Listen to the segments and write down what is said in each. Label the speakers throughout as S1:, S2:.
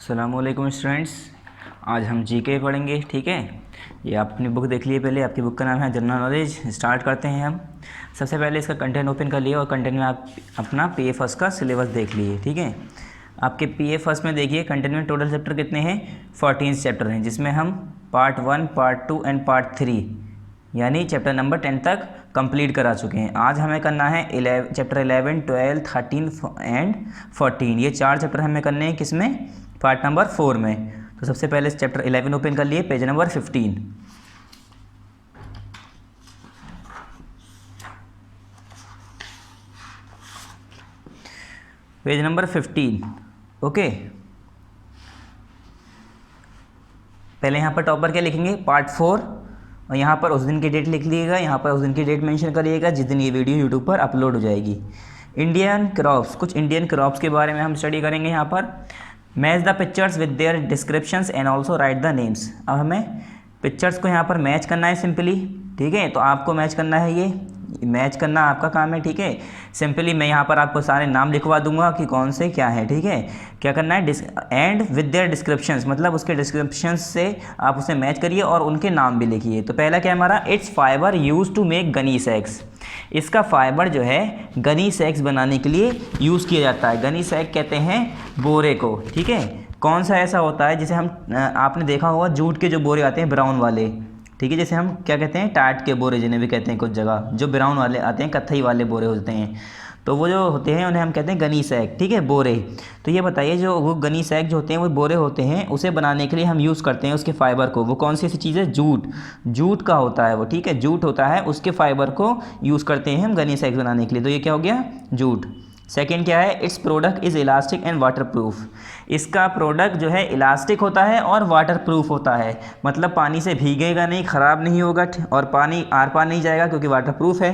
S1: अस्सलामुअलैकुम स्टूडेंट्स। आज हम जीके पढ़ेंगे। ठीक है, ये आप अपनी बुक देख लिए पहले। आपकी बुक का नाम है जनरल नॉलेज। स्टार्ट करते हैं हम। सबसे पहले इसका कंटेंट ओपन कर लिए और कंटेंट में आप अपना पीए फर्स्ट का सिलेबस देख लिए। ठीक है, आपके पीए फर्स्ट में देखिए कंटेंट में टोटल चैप्टर कितने हैं, 14 चैप्टर हैं, जिसमें हम पार्ट 1, पार्ट 2 एंड पार्ट 3 यानी चैप्टर नंबर 10 तक कंप्लीट करा चुके हैं। आज हमें करना है चैप्टर 11, 12, 13 एंड 14। ये 4 चैप्टर हमें करने हैं, किसमें, पार्ट नंबर 4 में। तो सबसे पहले चैप्टर 11 ओपन कर लिए, page number 15। Page number 15। Okay, पहले यहाँ पर टॉपर क्या लिखेंगे, पार्ट 4, और यहाँ पर उस दिन की डेट लिख लीजिएगा। यहाँ पर उस दिन की डेट मेंशन करिएगा जिस दिन ये वीडियो यूट्यूब पर अपलोड हो जाएगी। इंडियन क्रॉप्स, कुछ इंडियन क्रॉप्स के बारे में हम स्टडी करेंगे। यहाँ पर match the pictures with their descriptions and also right the names. अब हमें पिक्चर्स को यहाँ पर मैच करना है सिंपली। ठीक है, तो आपको मैच करना है, ये मैच करना आपका काम है। ठीक है, सिंपली मैं यहाँ पर आपको सारे नाम लिखवा दूंगा कि कौन से क्या है। ठीक है, क्या करना है, एंड विद देयर डिस्क्रिप्शंस, मतलब उसके डिस्क्रिप्शंस से आप उसे मैच करिए और उनके नाम भी लिखिए। तो पहला क्या है हमारा, it's fibre use to make gunny sacks. इसका फाइबर जो है गनी सैक्स बनाने के लिए यूज़ किया जाता है। गनी सैक कहते हैं बोरे को। ठीक है, कौन सा ऐसा होता है जिसे हम, आपने देखा होगा जूट के जो बोरे आते हैं ब्राउन वाले। ठीक है, जैसे हम क्या कहते हैं, टाट के बोरे जिन्हें भी कहते हैं कुछ जगह, जो ब्राउन वाले आते हैं, कत्थई वाले बोरे होते हैं, तो वो जो होते हैं उन्हें हम कहते हैं गनी सैक। ठीक है, बोरे। तो ये बताइए, जो वो गनी सैक जो होते हैं वो बोरे होते हैं, उसे बनाने के लिए हम यूज़ करते हैं उसके फाइबर को। वो कौन सी ऐसी चीज़ है, जूट। जूट का होता है वो। ठीक है, जूट होता है, उसके फाइबर को यूज़ करते हैं हम गनी सैक बनाने के लिए। तो ये क्या हो गया, जूट। सेकेंड क्या है, it's product is elastic and water proof. इसका प्रोडक्ट जो है इलास्टिक होता है और वाटर प्रूफ होता है, मतलब पानी से भीगेगा नहीं, ख़राब नहीं होगा और पानी आर पार नहीं जाएगा क्योंकि वाटर प्रूफ है।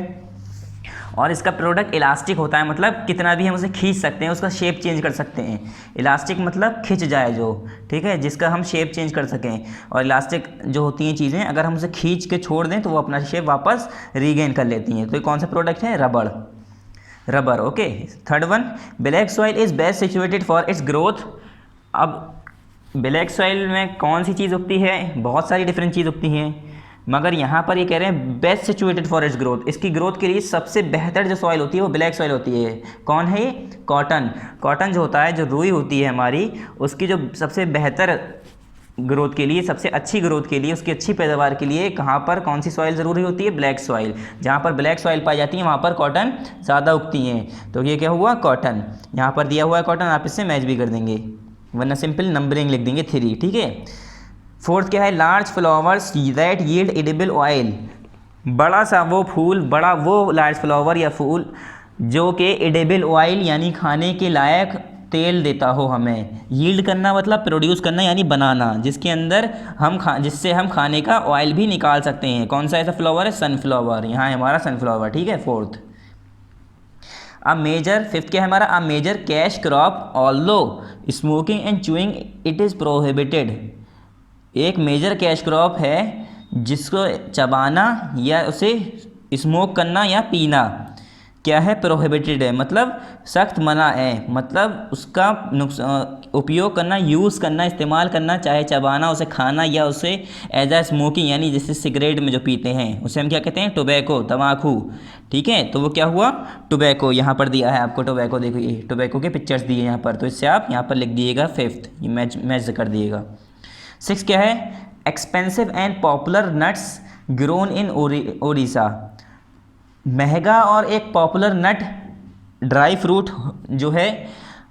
S1: और इसका प्रोडक्ट इलास्टिक होता है, मतलब कितना भी हम उसे खींच सकते हैं, उसका शेप चेंज कर सकते हैं। इलास्टिक मतलब खिंच जाए जो, ठीक है, जिसका हम शेप चेंज कर सकें। और इलास्टिक जो होती हैं चीज़ें, अगर हम उसे खींच के छोड़ दें तो वो अपना शेप वापस रीगेन कर लेती हैं। तो ये कौन सा प्रोडक्ट है, रबड़। Rubber. Okay, third one, black soil is best situated for its growth. अब ब्लैक सॉइल में कौन सी चीज़ उगती है, बहुत सारी डिफरेंट चीज़ उगती हैं, मगर यहाँ पर ये कह रहे हैं best situated for its growth. इसकी ग्रोथ के लिए सबसे बेहतर जो सॉइल होती है वो ब्लैक सॉइल होती है। कौन है ये, कॉटन। कॉटन जो होता है, जो रुई होती है हमारी, उसकी जो सबसे बेहतर ग्रोथ के लिए, सबसे अच्छी ग्रोथ के लिए, उसकी अच्छी पैदावार के लिए कहाँ पर कौन सी सॉइल ज़रूरी होती है, ब्लैक सॉइल। जहाँ पर ब्लैक सॉइल पाई जाती है वहाँ पर कॉटन ज़्यादा उगती हैं। तो ये क्या हुआ, कॉटन। यहाँ पर दिया हुआ है कॉटन, आप इससे मैच भी कर देंगे, वरना सिंपल नंबरिंग लिख देंगे 3। ठीक है, फोर्थ क्या है, large flowers that yield edible oil. बड़ा सा वो फूल, बड़ा वो लार्ज फ्लावर या फूल जो कि एडिबल ऑयल यानी खाने के लायक तेल देता हो हमें। यील्ड करना मतलब प्रोड्यूस करना यानी बनाना, जिसके अंदर जिससे हम खाने का ऑयल भी निकाल सकते हैं। कौन सा ऐसा फ्लावर है, सनफ्लावर। यहाँ है हमारा सनफ्लावर। ठीक है, फोर्थ। अब मेजर, फिफ्थ क्या है हमारा, अब major cash crop although smoking and chewing it is prohibited. एक मेजर कैश क्रॉप है जिसको चबाना या उसे स्मोक करना या पीना क्या है, प्रोहिबिटेड है, मतलब सख्त मना है। मतलब उसका उपयोग करना, यूज़ करना, इस्तेमाल करना, चाहे चबाना, उसे खाना या उसे एज आ स्मोकिंग, यानी जैसे सिगरेट में जो पीते हैं उसे हम क्या कहते हैं, टोबैको, तम्बाकू। ठीक है, तो वो क्या हुआ, टोबैको। यहाँ पर दिया है आपको टोबैको, देखिए टोबैको के पिक्चर्स दिए यहाँ पर, तो इससे आप यहाँ पर लिख दिएगा फिफ्थ, ये मैच कर दिएगा। सिक्स क्या है, expensive and popular nuts grown in Odisha. महंगा और एक पॉपुलर नट, ड्राई फ्रूट जो है,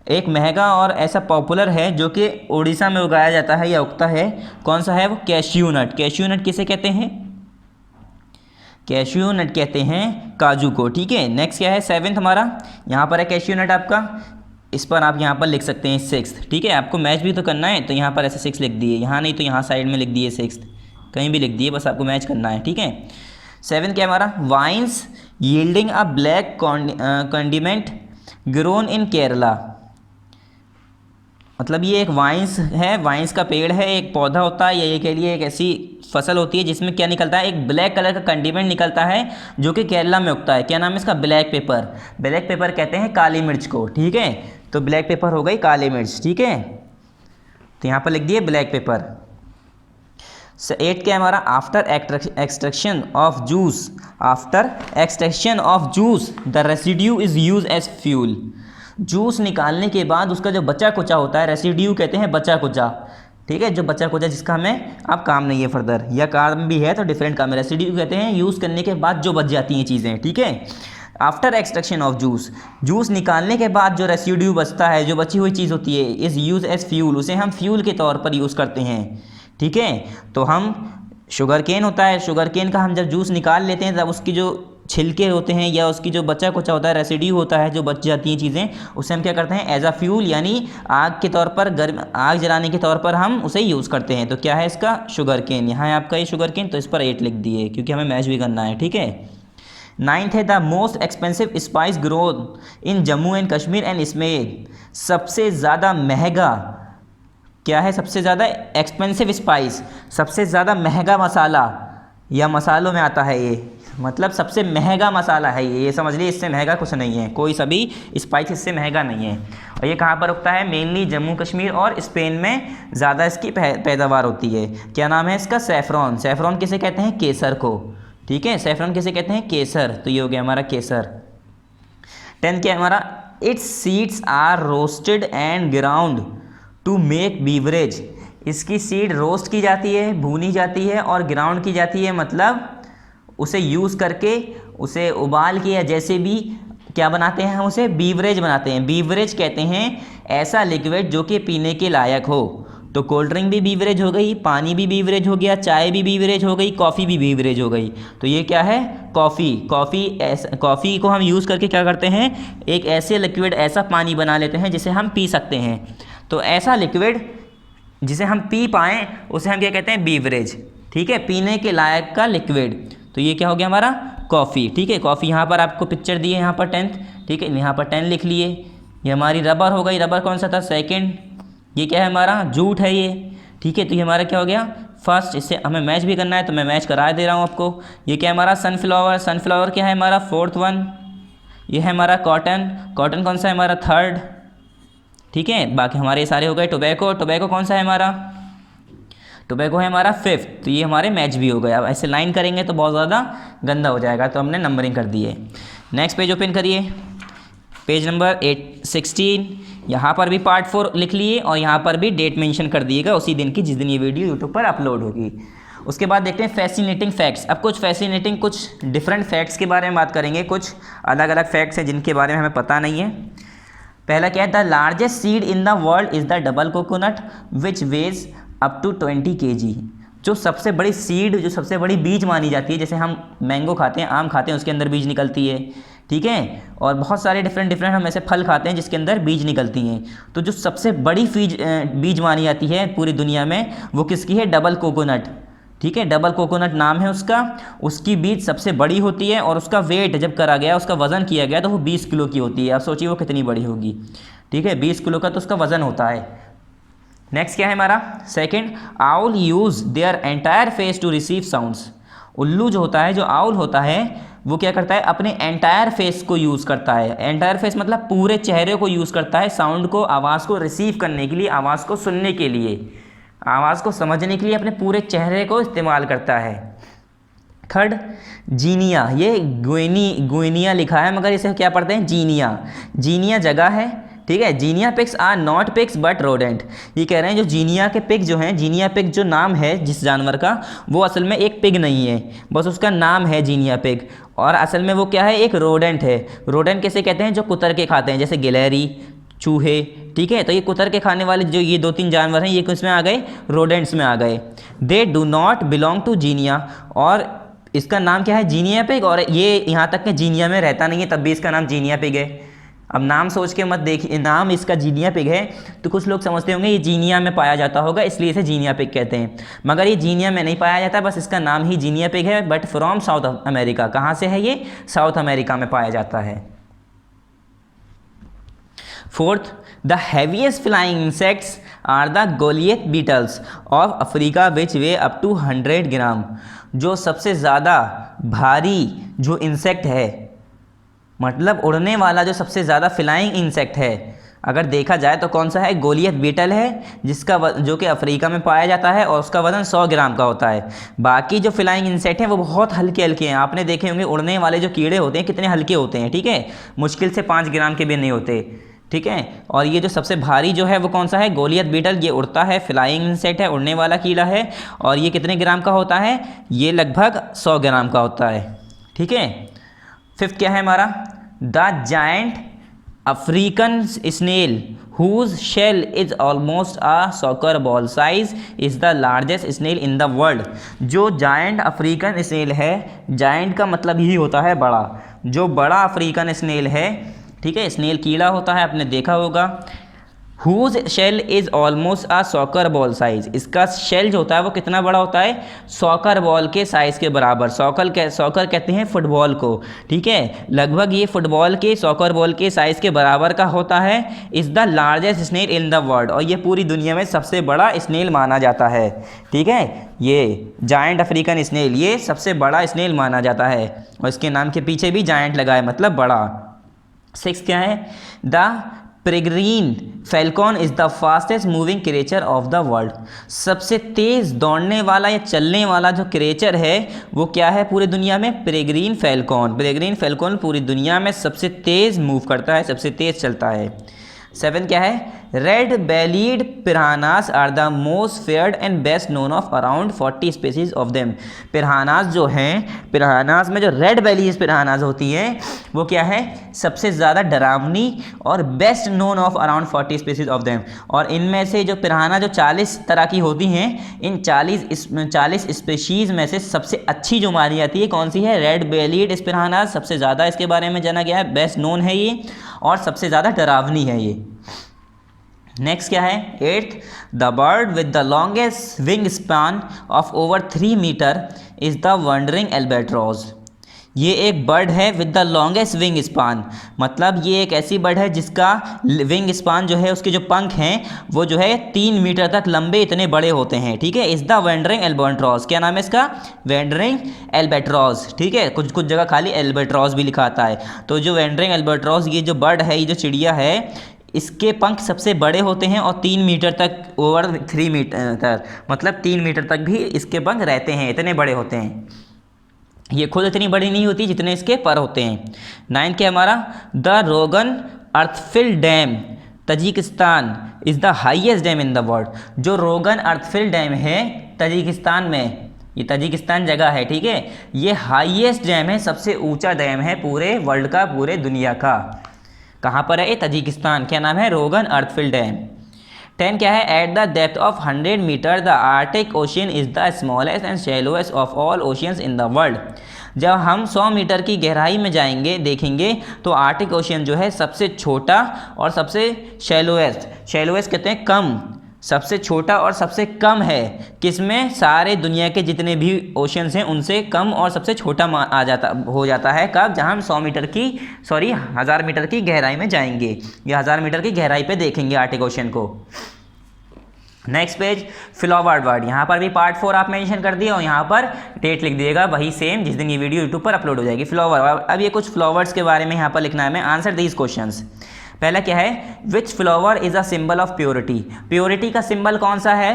S1: एक महंगा और ऐसा पॉपुलर है जो कि उड़ीसा में उगाया जाता है या उगता है। कौन सा है वो, कैश्यू नट। कैश्यू नट किसे कहते हैं, कैश्यू नट कहते हैं काजू को। ठीक है, नेक्स्ट क्या है, सेवेंथ हमारा, यहाँ पर है कैश्यू नट आपका, इस पर आप यहाँ पर लिख सकते हैं सिक्स्थ। ठीक है, आपको मैच भी तो करना है, तो यहाँ पर ऐसे 6 लिख दिए, यहाँ नहीं तो यहाँ साइड में लिख दिए 6th, कहीं भी लिख दिए, बस आपको मैच करना है। ठीक है, 7 क्या है हमारा, vines yielding a black condiment grown in Kerala. मतलब ये एक वाइन्स है, वाइन्स का पेड़ है, एक पौधा होता है, या ये कह लिए एक ऐसी फसल होती है जिसमें क्या निकलता है, एक ब्लैक कलर का कंडीमेंट निकलता है जो कि केरला में उगता है। क्या नाम है इसका, ब्लैक पेपर। ब्लैक पेपर कहते हैं काली मिर्च को। ठीक है, तो ब्लैक पेपर हो गई काली मिर्च। ठीक है, तो यहाँ पर लिख दिए ब्लैक पेपर। 8 क्या है हमारा, after extraction of juice, after extraction of juice the residue is use as fuel. Juice निकालने के बाद उसका जो बचा कुचा होता है, रेसिड्यू कहते हैं बचा कुचा, ठीक है, जो बचा कुचा जिसका हमें अब काम नहीं है फर्दर, या काम भी है तो डिफरेंट काम है, रेसिड्यू कहते हैं यूज़ करने के बाद जो बच जाती हैं चीज़ें, ठीक है। After extraction of juice, juice निकालने के बाद जो रेसिड्यू बचता है, जो बची हुई चीज़ होती है, इज़ यूज एज फ्यूल, उसे हम फ्यूल के तौर पर यूज़ करते हैं, ठीक है। तो हम शुगर केन होता है, शुगर केन का हम जब जूस निकाल लेते हैं तब उसकी जो छिलके होते हैं या उसकी जो बचा कुचा होता है, रेसिड्यू होता है, जो बच जाती हैं चीज़ें, उसे हम क्या करते हैं, एज अ फ्यूल यानी आग के तौर पर, गर्म आग जलाने के तौर पर हम उसे यूज़ करते हैं। तो क्या है इसका, शुगर केन। यहाँ है आपका ये शुगर केन, तो इस पर 8 लिख दिए क्योंकि हमें मैच भी करना है, ठीक है। 9th है the most expensive spice growth in Jammu and Kashmir and Ismail. सबसे ज़्यादा महंगा क्या है, सबसे ज़्यादा एक्सपेंसिव स्पाइस, सबसे ज़्यादा महंगा मसाला या मसालों में आता है ये, मतलब सबसे महंगा मसाला है ये समझ लीजिए, इससे महंगा कुछ नहीं है, कोई सभी स्पाइस इससे महंगा नहीं है। और ये कहाँ पर उगता है, मेनली जम्मू कश्मीर और स्पेन में ज़्यादा इसकी पैदावार होती है। क्या नाम है इसका, सैफरॉन। सैफरॉन किसे कहते हैं, केसर को, ठीक है, सैफरॉन किसे कहते हैं, केसर। तो ये हो गया हमारा केसर। 10th क्या है हमारा, its seeds are roasted and ground to make beverage. इसकी सीड रोस्ट की जाती है, भूनी जाती है और ग्राउंड की जाती है, मतलब उसे यूज़ करके, उसे उबाल के या जैसे भी क्या बनाते हैं हम उसे, बीवरेज बनाते हैं। बीवरेज कहते हैं ऐसा लिक्विड जो कि पीने के लायक हो। तो कोल्ड ड्रिंक भी बीवरेज हो गई, पानी भी बीवरेज हो गया, चाय भी बीवरेज हो गई, कॉफ़ी भी बीवरेज हो गई। तो ये क्या है, कॉफ़ी। कॉफ़ी को हम यूज़ करके क्या करते हैं, एक ऐसे लिक्विड, ऐसा पानी बना लेते हैं जिसे हम पी सकते हैं। तो ऐसा लिक्विड जिसे हम पी पाएँ उसे हम क्या कहते हैं, बीवरेज, ठीक है, पीने के लायक का लिक्विड। तो ये क्या हो गया हमारा, कॉफ़ी, ठीक है। कॉफ़ी यहाँ पर आपको पिक्चर दी है, यहाँ पर 10th, ठीक है, यहाँ पर 10 लिख लिए। ये हमारी रबर हो गई, रबर कौन सा था, सेकंड। ये क्या है हमारा, जूट है ये, ठीक है। तो ये हमारा क्या हो गया, फर्स्ट। इससे हमें मैच भी करना है तो मैं मैच करा दे रहा हूँ आपको। ये क्या है हमारा, सनफ्लावर। सनफ्लावर क्या है हमारा, 4th वन। ये है हमारा कॉटन। कॉटन कौन सा है हमारा, 3rd, ठीक है। बाकी हमारे सारे हो गए। टोबैको। टोबैको कौन सा है हमारा, टोबैको है हमारा 5th। तो ये हमारे मैच भी हो गए। अब ऐसे लाइन करेंगे तो बहुत ज़्यादा गंदा हो जाएगा, तो हमने नंबरिंग कर दी है। नेक्स्ट पेज ओपन करिए, पेज नंबर 16। यहाँ पर भी पार्ट 4 लिख लिए और यहाँ पर भी डेट मेंशन कर दिएगा उसी दिन की जिस दिन ये वीडियो यूट्यूब पर अपलोड होगी। उसके बाद देखते हैं फैसिनेटिंग फैक्ट्स। अब कुछ फैसिनेटिंग, कुछ डिफरेंट फैक्ट्स के बारे में बात करेंगे। कुछ अलग अलग फैक्ट्स हैं जिनके बारे में हमें पता नहीं है। पहला क्या है, the largest seed in the world is the double coconut which weighs up to 20 kg। जो सबसे बड़ी सीड, जो सबसे बड़ी बीज मानी जाती है, जैसे हम मैंगो खाते हैं, आम खाते हैं, उसके अंदर बीज निकलती है, ठीक है। और बहुत सारे डिफरेंट हम ऐसे फल खाते हैं जिसके अंदर बीज निकलती हैं। तो जो सबसे बड़ी बीज मानी जाती है पूरी दुनिया में, वो किसकी है, डबल कोकोनट, ठीक है। डबल कोकोनट नाम है उसका। उसकी बीज सबसे बड़ी होती है और उसका वेट जब करा गया, उसका वज़न किया गया तो वो 20 किलो की होती है। आप सोचिए वो कितनी बड़ी होगी, ठीक है, 20 किलो का तो उसका वज़न होता है। नेक्स्ट क्या है हमारा, second, owl use their entire face to receive sounds. उल्लू जो होता है, जो आउल होता है, वो क्या करता है, अपने एंटायर फेस को यूज़ करता है। एंटायर फेस मतलब पूरे चेहरे को यूज़ करता है साउंड को, आवाज़ को रिसीव करने के लिए, आवाज़ को सुनने के लिए, आवाज़ को समझने के लिए अपने पूरे चेहरे को इस्तेमाल करता है। थर्ड, जीनिया। ये गुइनिया लिखा है मगर इसे क्या पढ़ते हैं, जीनिया। जीनिया जगह है, ठीक है। Guinea pigs are not pigs but rodent. ये कह रहे हैं जो जीनिया के पिग जो हैं, जीनिया पिग जो नाम है जिस जानवर का, वो असल में एक पिग नहीं है, बस उसका नाम है जीनिया पिग। और असल में वो क्या है, एक रोडेंट है। रोडेंट किसे कहते हैं, जो कुतर के खाते हैं, जैसे गिलहरी, चूहे, ठीक है। तो ये कुतर के खाने वाले जो ये 2-3 जानवर हैं, ये किसमें आ गए, रोडेंट्स में आ गए। They do not belong to guinea. और इसका नाम क्या है, जीनिया पिग। और ये यहाँ तक कि जीनिया में रहता नहीं है, तब भी इसका नाम जीनिया पिग है। अब नाम सोच के मत देखिए, नाम इसका जीनिया पिग है तो कुछ लोग समझते होंगे ये जीनिया में पाया जाता होगा, इसलिए इसे जीनिया पिग कहते हैं। मगर ये जीनिया में नहीं पाया जाता, बस इसका नाम ही जीनिया पिग है, बट फ्रॉम साउथ अमेरिका। कहाँ से है ये, साउथ अमेरिका में पाया जाता है। Fourth, the heaviest flying insects are the goliath beetles of Africa which weigh up to 100 gram. जो सबसे ज़्यादा भारी जो इंसेक्ट है, मतलब उड़ने वाला जो सबसे ज़्यादा फ्लाइंग इंसेक्ट है अगर देखा जाए तो कौन सा है, गोलियत बीटल है, जो कि अफ्रीका में पाया जाता है और उसका वजन 100 ग्राम का होता है। बाकी जो फ्लाइंग इंसेक्ट हैं वो बहुत हल्के हल्के हैं, आपने देखे होंगे उड़ने वाले जो कीड़े होते हैं कितने हल्के होते हैं, ठीक है, मुश्किल से 5 ग्राम के भी नहीं होते, ठीक है। और ये जो सबसे भारी जो है वो कौन सा है, गोलियत बीटल, ये उड़ता है, फ्लाइंग इंसेक्ट है, उड़ने वाला कीड़ा है, और ये कितने ग्राम का होता है, ये लगभग 100 ग्राम का होता है, ठीक है। फिफ्थ क्या है हमारा, the giant African snail whose shell is almost a soccer ball size is the largest snail in the world। जो जायंट अफ्रीकन स्नेल है, जायंट का मतलब ही होता है बड़ा, जो बड़ा अफ्रीकन स्नेल है, ठीक है, स्नेल कीड़ा होता है, आपने देखा होगा। whose shell is almost a soccer ball size, इसका शेल जो होता है वो कितना बड़ा होता है, सॉकर बॉल के साइज़ के बराबर। सॉकर कहते हैं फुटबॉल को, ठीक है, लगभग ये फुटबॉल के, सॉकर बॉल के साइज़ के बराबर का होता है। Is the largest snail in the world, और ये पूरी दुनिया में सबसे बड़ा स्नेल माना जाता है, ठीक है। ये जायंट अफ्रीकन स्नेल ये सबसे बड़ा स्नेल माना जाता है, और इसके नाम के पीछे भी जायंट लगा है, मतलब बड़ा। 6 क्या है, the peregrine Falcon is the fastest moving creature of the world. सबसे तेज़ दौड़ने वाला या चलने वाला जो क्रिएचर है वो क्या है पूरी दुनिया में, पेरेग्रीन फैल्कॉन। पेरेग्रीन फैल्कॉन पूरी दुनिया में सबसे तेज़ मूव करता है, सबसे तेज़ चलता है। 7 क्या है, red bellied piranhas are the most feared and best known of around 40 species of them. Piranhas जो हैं, पिरानास में जो रेड बेलीज पिरानास होती हैं वो क्या है, सबसे ज़्यादा डरावनी और best known of around 40 species of them. और इनमें से जो पिराना जो 40 तरह की होती हैं, इन 40 स्पीशीज़ में से सबसे अच्छी जो मानी जाती है कौन सी है, रेड बेलीड पिरानास। सबसे ज़्यादा इसके बारे में जाना गया है, बेस्ट नोन है ये, और सबसे ज़्यादा डरावनी है ये। नेक्स्ट क्या है, 8th, the bird with the longest wing span of over 3 metre is the wandering albatross. ये एक बर्ड है with the longest wing span, मतलब ये एक ऐसी बर्ड है जिसका विंग स्पान जो है, उसके जो पंख हैं वो जो है 3 मीटर तक लंबे, इतने बड़े होते हैं, ठीक है। इज़ द वंडरिंग एल्बाट्रॉस, क्या नाम है इसका, वंडरिंग एल्बाट्रॉस, ठीक है। कुछ कुछ जगह खाली एल्बाट्रॉस भी लिखा आता है। तो जो वंडरिंग एल्बाट्रॉस ये जो बर्ड है, ये जो चिड़िया है, इसके पंख सबसे बड़े होते हैं और 3 मीटर तक, ओवर 3 मीटर तक, मतलब 3 मीटर तक भी इसके पंख रहते हैं, इतने बड़े होते हैं। ये खुद इतनी बड़ी नहीं होती जितने इसके पर होते हैं। 9 क्या हमारा, the Rogun earthfill dam Tajikistan is the highest dam in the world. जो रोगन अर्थफिल डैम है तजिकिस्तान में, ये तजिकिस्तान जगह है, ठीक है, ये हाईएस्ट डैम है, सबसे ऊंचा डैम है पूरे वर्ल्ड का, पूरे दुनिया का। कहाँ पर है ये, तजिकिस्तान। क्या नाम है, रोगन अर्थफिल डैम। 10 क्या है, at the depth of 100 metre the Arctic ocean is the smallest and shallowest of all oceans in the world. जब हम 100 मीटर की गहराई में जाएंगे, देखेंगे तो आर्टिक ओशियन जो है सबसे छोटा और सबसे शैलोएस्ट कहते हैं कम, सबसे छोटा और सबसे कम है, किसमें, सारे दुनिया के जितने भी ओशियंस हैं उनसे कम और सबसे छोटा हो जाता है। कब, जहाँ हम 1000 मीटर की गहराई में जाएंगे, या 1000 मीटर की गहराई पे देखेंगे आर्टिक ओशियन को। Next page, flower word. यहाँ पर भी पार्ट 4 आप मेंशन कर दिए और यहाँ पर डेट लिख दिएगा, वही सेम जिस दिन ये वीडियो यूट्यूब पर अपलोड हो जाएगी। फ्लावर, अब ये कुछ फ्लावर्स के बारे में यहाँ पर लिखना है हमें। Answer these questions. पहला क्या है, विच flower is a symbol of purity. Purity का सिंबल कौन सा है,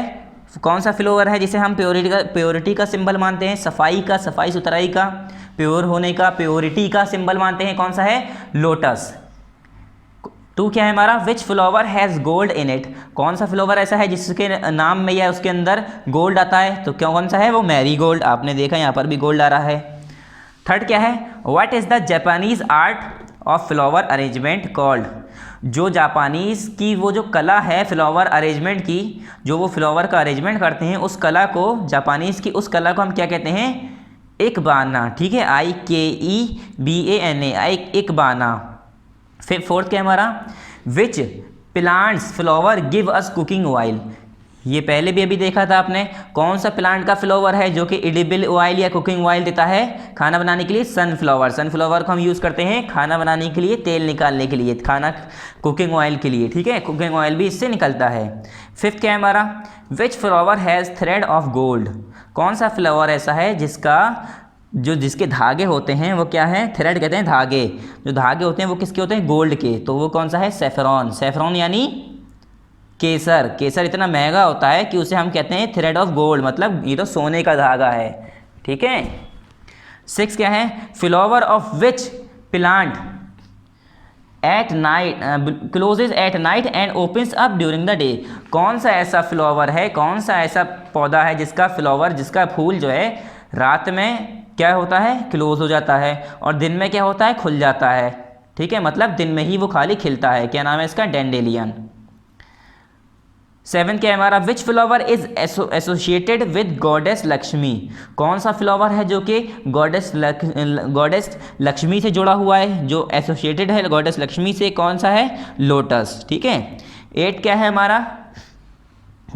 S1: कौन सा फ्लावर है जिसे हम प्योरिटी का सिंबल मानते हैं, सफाई सुथराई का, प्योर होने का, प्योरिटी का सिंबल मानते हैं, कौन सा है, लोटस। 2 क्या है हमारा, विच flower has gold in it. कौन सा फ्लावर ऐसा है जिसके नाम में या उसके अंदर गोल्ड आता है, तो कौन सा है वो, मैरी गोल्ड। आपने देखा यहाँ पर भी गोल्ड आ रहा है। 3rd क्या है, what is the Japanese art of flower arrangement called. जो जापानीज़ की वो जो कला है फ्लावर अरेंजमेंट की, जो वो फ्लावर का अरेंजमेंट करते हैं, उस कला को, जापानीज़ की उस कला को हम क्या कहते हैं, इकबाना, ठीक है, IKEBANA, इकबाना। फिर 4th क्या हमारा, which plants flower give us cooking oil. ये पहले भी अभी देखा था आपने, कौन सा प्लांट का फ्लावर है जो कि एडिबल ऑयल या कुकिंग ऑयल देता है खाना बनाने के लिए, सनफ्लावर को हम यूज़ करते हैं खाना बनाने के लिए, तेल निकालने के लिए, खाना कुकिंग ऑयल के लिए, ठीक है, कुकिंग ऑयल भी इससे निकलता है। 5th क्या है हमारा, विच flower has thread of gold. कौन सा फ्लावर ऐसा है जिसका जो जिसके धागे होते हैं वो क्या है, थ्रेड कहते हैं धागे। जो धागे होते हैं वो किसके होते हैं, गोल्ड के। तो वो कौन सा है, सेफ्रॉन। सेफ्रॉन यानी केसर। केसर इतना महंगा होता है कि उसे हम कहते हैं थ्रेड ऑफ गोल्ड, मतलब ये तो सोने का धागा है। ठीक है। 6 क्या है, flower of which plant at night closes at night and opens up during the day. कौन सा ऐसा फ्लावर है, कौन सा ऐसा पौधा है जिसका फ्लावर, जिसका फूल जो है रात में क्या होता है, क्लोज हो जाता है, और दिन में क्या होता है, खुल जाता है। ठीक है, मतलब दिन में ही वो खाली खिलता है। क्या नाम है इसका, डैंडेलियन। 7 क्या है हमारा, विच flower is associated with goddess Lakshmi. कौन सा फ्लावर है जो कि गॉडेस लक्ष्मी से जुड़ा हुआ है, जो एसोसिएटेड है गॉडेस लक्ष्मी से, कौन सा है, लोटस। ठीक है। 8 क्या है हमारा,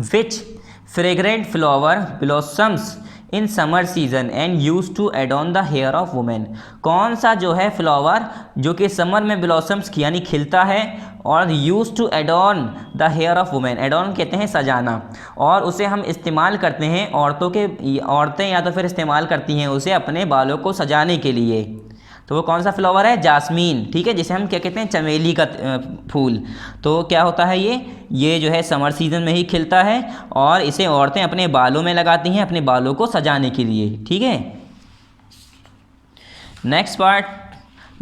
S1: which fragrant flower blossoms in summer season and use to adorn the hair of women. कौन सा जो है फ्लावर जो कि समर में ब्लॉसम्स यानी खिलता है और use to adorn the hair of women. Adorn कहते हैं सजाना, और उसे हम इस्तेमाल करते हैं औरतें या तो फिर इस्तेमाल करती हैं उसे अपने बालों को सजाने के लिए। तो वो कौन सा फ्लावर है, जास्मीन। ठीक है, जिसे हम क्या कहते हैं, चमेली का फूल। तो क्या होता है ये जो है समर सीजन में ही खिलता है, और इसे औरतें अपने बालों में लगाती हैं अपने बालों को सजाने के लिए। ठीक है। नेक्स्ट पार्ट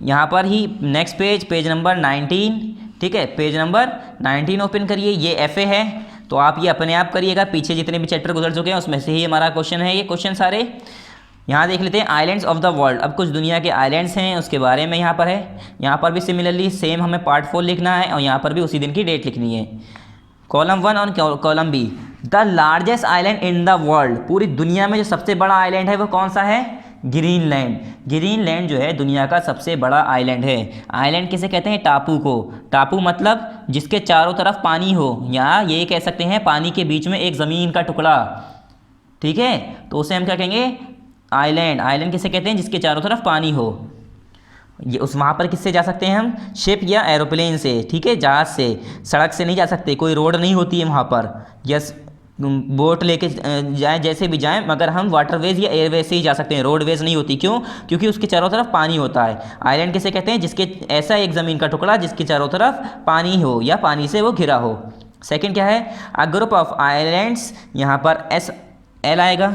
S1: यहाँ पर ही, नेक्स्ट पेज नंबर 19। ठीक है, पेज नंबर 19 ओपन करिए। ये FA है, तो आप ये अपने आप करिएगा। पीछे जितने भी चैप्टर गुजर चुके हैं उसमें से ही हमारा क्वेश्चन है ये क्वेश्चन सारे। यहाँ देख लेते हैं आइलैंड्स ऑफ द वर्ल्ड। अब कुछ दुनिया के आइलैंड्स हैं उसके बारे में यहाँ पर है। यहाँ पर भी सिमिलरली सेम हमें पार्ट 4 लिखना है, और यहाँ पर भी उसी दिन की डेट लिखनी है। कॉलम 1 और column B। The largest island in the world. पूरी दुनिया में जो सबसे बड़ा आइलैंड है वो कौन सा है, ग्रीनलैंड। ग्रीनलैंड जो है दुनिया का सबसे बड़ा आइलैंड है। आइलैंड किसे कहते हैं, टापू को। टापू मतलब जिसके चारों तरफ पानी हो, या ये कह सकते हैं पानी के बीच में एक ज़मीन का टुकड़ा। ठीक है, तो उसे हम क्या कहेंगे, आइलैंड। आइलैंड किसे कहते हैं, जिसके चारों तरफ पानी हो। ये उस वहाँ पर किससे जा सकते हैं हम, शिप या एरोप्लेन से। ठीक है, जहाज़ से, सड़क से नहीं जा सकते, कोई रोड नहीं होती है वहाँ पर। यस, बोट लेके जाएं, जैसे भी जाएं, मगर हम वाटरवेज या एयरवेज से ही जा सकते हैं, रोडवेज नहीं होती। क्यों, क्योंकि उसके चारों तरफ पानी होता है। आइलैंड किसे कहते हैं, जिसके ऐसा एक ज़मीन का टुकड़ा जिसके चारों तरफ पानी हो या पानी से वो घिरा हो। सेकेंड क्या है, अ ग्रुप ऑफ आइलैंड्स, यहाँ पर SL आएगा।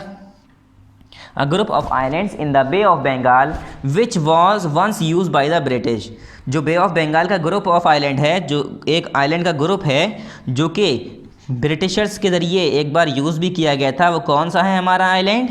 S1: A group of islands in the Bay of Bengal which was once used by the British। जो बे ऑफ बंगाल का ग्रुप ऑफ आइलैंड है, जो एक आइलैंड का ग्रुप है जो कि ब्रिटिशर्स के ज़रिए एक बार यूज़ भी किया गया था, वो कौन सा है हमारा island,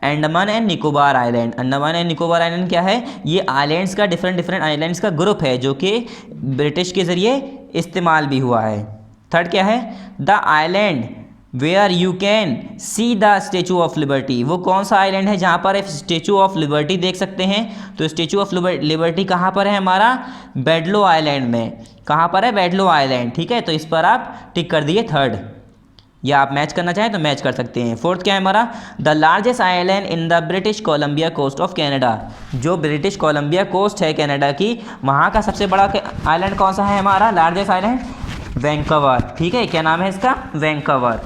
S1: Andaman and Nicobar island. Andaman and Nicobar island क्या है, ये आइलैंड्स का डिफरेंट आइलैंड्स का ग्रुप है जो कि ब्रिटिश के ज़रिए इस्तेमाल भी हुआ है। थर्ड क्या है, the island where you can see the Statue of Liberty. वो कौन सा आइलैंड है जहाँ पर आप स्टेचू ऑफ लिबर्टी देख सकते हैं। तो स्टेचू ऑफ लिबर्टी कहाँ पर है हमारा, बेडलो आइलैंड में। कहाँ पर है, बेडलो आइलैंड। ठीक है, तो इस पर आप टिक कर दिए थर्ड, या आप मैच करना चाहें तो मैच कर सकते हैं। फोर्थ क्या है हमारा, the largest island in the British Columbia coast of Canada. जो ब्रिटिश कोलंबिया कोस्ट है कनाडा की, वहाँ का सबसे बड़ा आइलैंड कौन सा है हमारा, लार्जेस्ट आइलैंड, वैंकूवर। ठीक है, क्या नाम है इसका, वैंकूवर।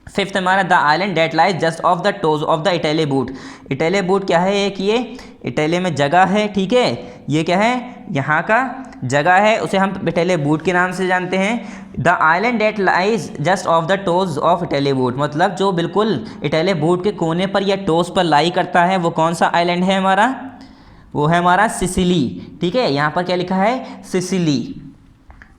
S1: फिफ्थ हमारा, the island that lies just off the toes of the Italy boot. Italy boot क्या है, एक ये इटैली में जगह है। ठीक है, ये क्या है, यहाँ का जगह है, उसे हम इटैली बूट के नाम से जानते हैं। The island that lies just off the toes of Italy boot, मतलब जो बिल्कुल इटैली बूट के कोने पर या टोज पर लाई करता है, वो कौन सा आइलैंड है हमारा, वो है हमारा सिसिली। ठीक है, यहाँ पर क्या लिखा है, सिसिली।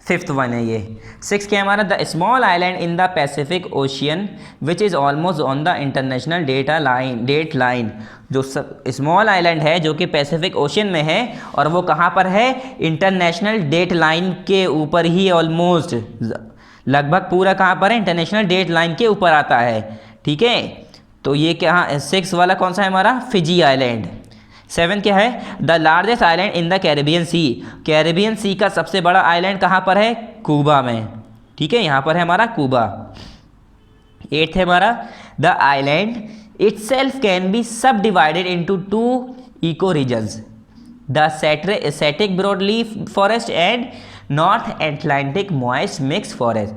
S1: फिफ्थ वन है ये। सिक्स क्या है हमारा, the small island in the Pacific Ocean which is almost on the international date line. जो स्मॉल आइलैंड है जो कि पैसिफिक ओशियन में है, और वो कहाँ पर है, इंटरनेशनल डेट लाइन के ऊपर ही, ऑलमोस्ट लगभग पूरा कहाँ पर है, इंटरनेशनल डेट लाइन के ऊपर आता है। ठीक है, तो ये क्या, सिक्स वाला कौन सा है हमारा, फिजी आइलैंड। सेवन क्या है, the largest island in the Caribbean Sea. Caribbean Sea का सबसे बड़ा आइलैंड कहाँ पर है, कूबा में। ठीक है, यहाँ पर है हमारा कूबा। एट्थ है हमारा, the island itself can be subdivided into 2 eco regions, the Celtic broadleaf forest and North Atlantic moist mix forest.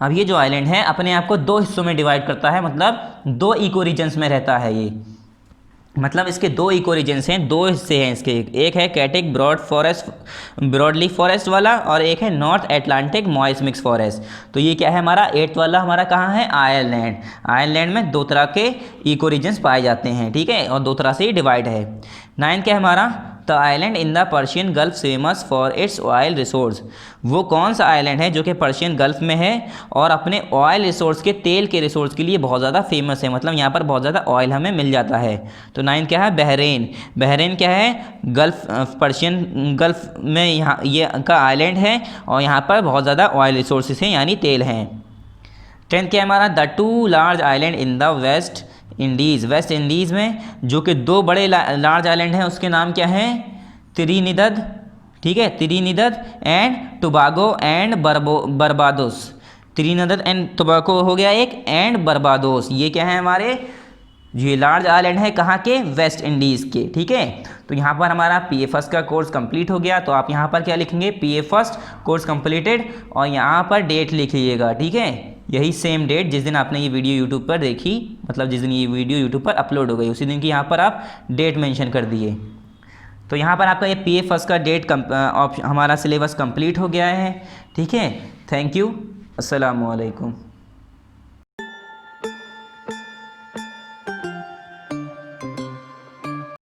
S1: अब ये जो आइलैंड है अपने आप को 2 हिस्सों में डिवाइड करता है, मतलब 2 इको रीजन्स में रहता है ये। मतलब इसके दो इको रीजन्स हैं, दो हिस्से हैं इसके, एक है कैटिक ब्रॉडलीफ फॉरेस्ट वाला और एक है north Atlantic moist mix forest. तो ये क्या है हमारा 8th वाला हमारा कहाँ है, आयरलैंड। आयरलैंड में दो तरह के इको रीजन्स पाए जाते हैं, ठीक है, और दो तरह से ही डिवाइड है। 9th क्या है हमारा, the island in the Persian gulf famous for its oil resource. वो कौन सा आइलैंड है जो कि पर्शियन गल्फ में है और अपने ऑयल रिसोर्स के, तेल के रिसोर्स के लिए बहुत ज़्यादा फेमस है, मतलब यहाँ पर बहुत ज़्यादा ऑयल हमें मिल जाता है। तो 9 क्या है, बहरीन। बहरीन क्या है, गल्फ, पर्शियन गल्फ में यहाँ ये का आइलैंड है और यहाँ पर बहुत ज़्यादा ऑयल रिसोर्सेज हैं यानी तेल हैं। 10th क्या है हमारा, the two large island in the West Indies. West Indies में जो कि दो बड़े लार्ज आइलैंड हैं उसके नाम क्या हैं, त्रिनिदद, ठीक है, Trinidad and Tobago and Barbados. Trinidad and Tobago हो गया एक, एंड बर्बादोस, ये क्या है हमारे, ये लार्ज आइलैंड है कहाँ के, वेस्ट इंडीज़ के, ठीक है। तो यहाँ पर हमारा PA फर्स्ट का कोर्स कंप्लीट हो गया। तो आप यहाँ पर क्या लिखेंगे, PA फर्स्ट कोर्स कंप्लीटेड और यहाँ पर डेट लिख लीजिएगा, ठीक है, यही सेम डेट जिस दिन आपने ये वीडियो यूट्यूब पर देखी, मतलब जिस दिन ये वीडियो यूट्यूब पर अपलोड हो गई उसी दिन की यहाँ पर आप डेट मेंशन कर दिए। तो यहाँ पर आपका ये PA फर्स्ट का डेट हमारा सिलेबस कंप्लीट हो गया है, ठीक है। थैंक यू, अस्सलाम वालेकुम।